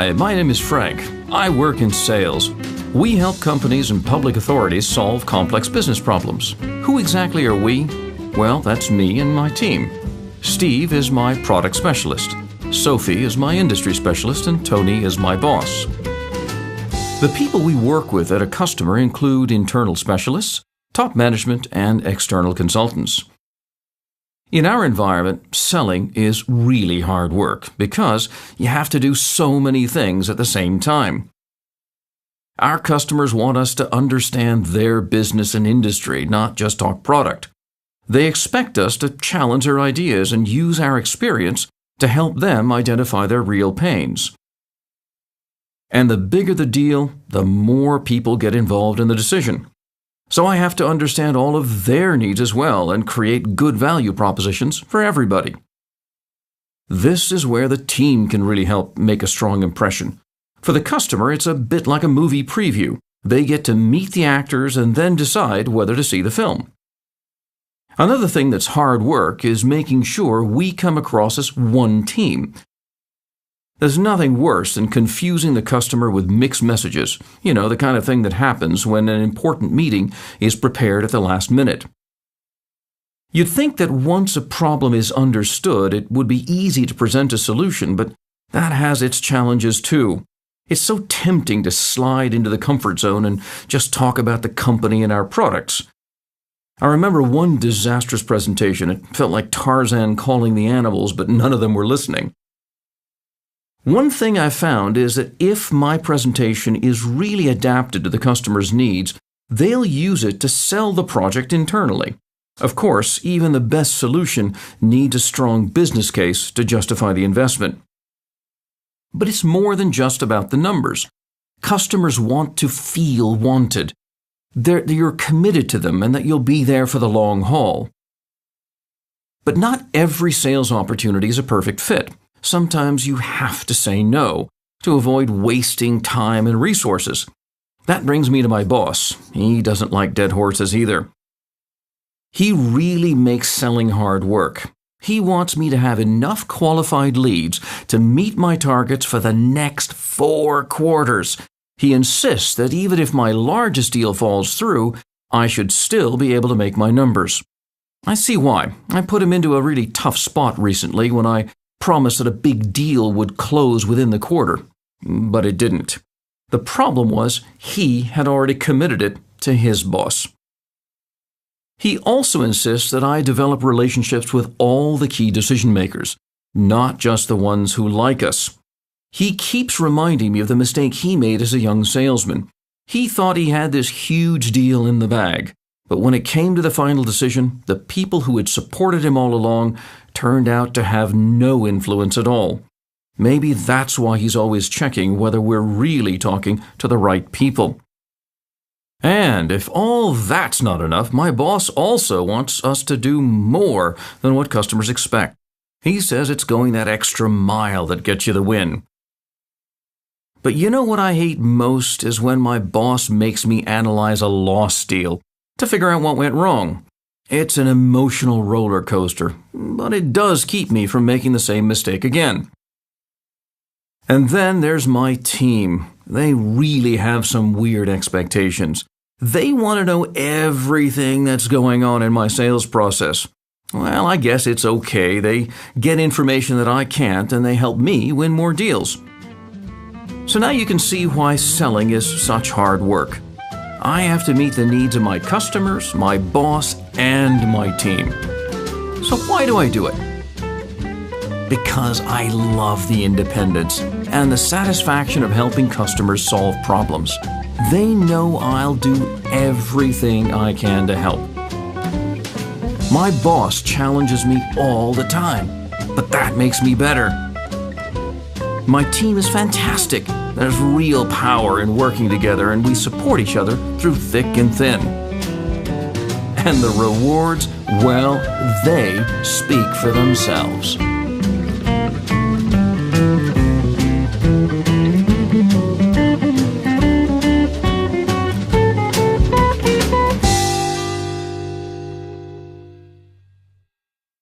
Hi, my name is Frank. I work in sales. We help companies and public authorities solve complex business problems. Who exactly are we? Well, that's me and my team. Steve is my product specialist. Sophie is my industry specialist, and Tony is my boss. The people we work with at a customer include internal specialists, top management, and external consultants. In our environment, selling is really hard work because you have to do so many things at the same time. Our customers want us to understand their business and industry, not just talk product. They expect us to challenge their ideas and use our experience to help them identify their real pains. And the bigger the deal, the more people get involved in the decision. So I have to understand all of their needs as well and create good value propositions for everybody. This is where the team can really help make a strong impression. For the customer, it's a bit like a movie preview. They get to meet the actors and then decide whether to see the film. Another thing that's hard work is making sure we come across as one team. There's nothing worse than confusing the customer with mixed messages, the kind of thing that happens when an important meeting is prepared at the last minute. You'd think that once a problem is understood, it would be easy to present a solution, but that has its challenges too. It's so tempting to slide into the comfort zone and just talk about the company and our products. I remember one disastrous presentation. It felt like Tarzan calling the animals, but none of them were listening. One thing I found is that if my presentation is really adapted to the customer's needs, they'll use it to sell the project internally. Of course, even the best solution needs a strong business case to justify the investment. But it's more than just about the numbers. Customers want to feel wanted. You're committed to them and that you'll be there for the long haul. But not every sales opportunity is a perfect fit. Sometimes you have to say no to avoid wasting time and resources. That brings me to my boss. He doesn't like dead horses either. He really makes selling hard work. He wants me to have enough qualified leads to meet my targets for the next 4 quarters. He insists that even if my largest deal falls through, I should still be able to make my numbers. I see why. I put him into a really tough spot recently when I promised that a big deal would close within the quarter, but it didn't. The problem was he had already committed it to his boss. He also insists that I develop relationships with all the key decision makers, not just the ones who like us. He keeps reminding me of the mistake he made as a young salesman. He thought he had this huge deal in the bag, but when it came to the final decision, the people who had supported him all along turned out to have no influence at all. Maybe that's why he's always checking whether we're really talking to the right people. And if all that's not enough, my boss also wants us to do more than what customers expect. He says it's going that extra mile that gets you the win. But you know what I hate most is when my boss makes me analyze a lost deal to figure out what went wrong. It's an emotional roller coaster, but it does keep me from making the same mistake again. And then there's my team. They really have some weird expectations. They want to know everything that's going on in my sales process. Well, I guess it's okay. They get information that I can't, and they help me win more deals. So now you can see why selling is such hard work. I have to meet the needs of my customers, my boss, and my team. So why do I do it? Because I love the independence and the satisfaction of helping customers solve problems. They know I'll do everything I can to help. My boss challenges me all the time, but that makes me better. My team is fantastic. There's real power in working together, and we support each other through thick and thin. And the rewards, well, they speak for themselves.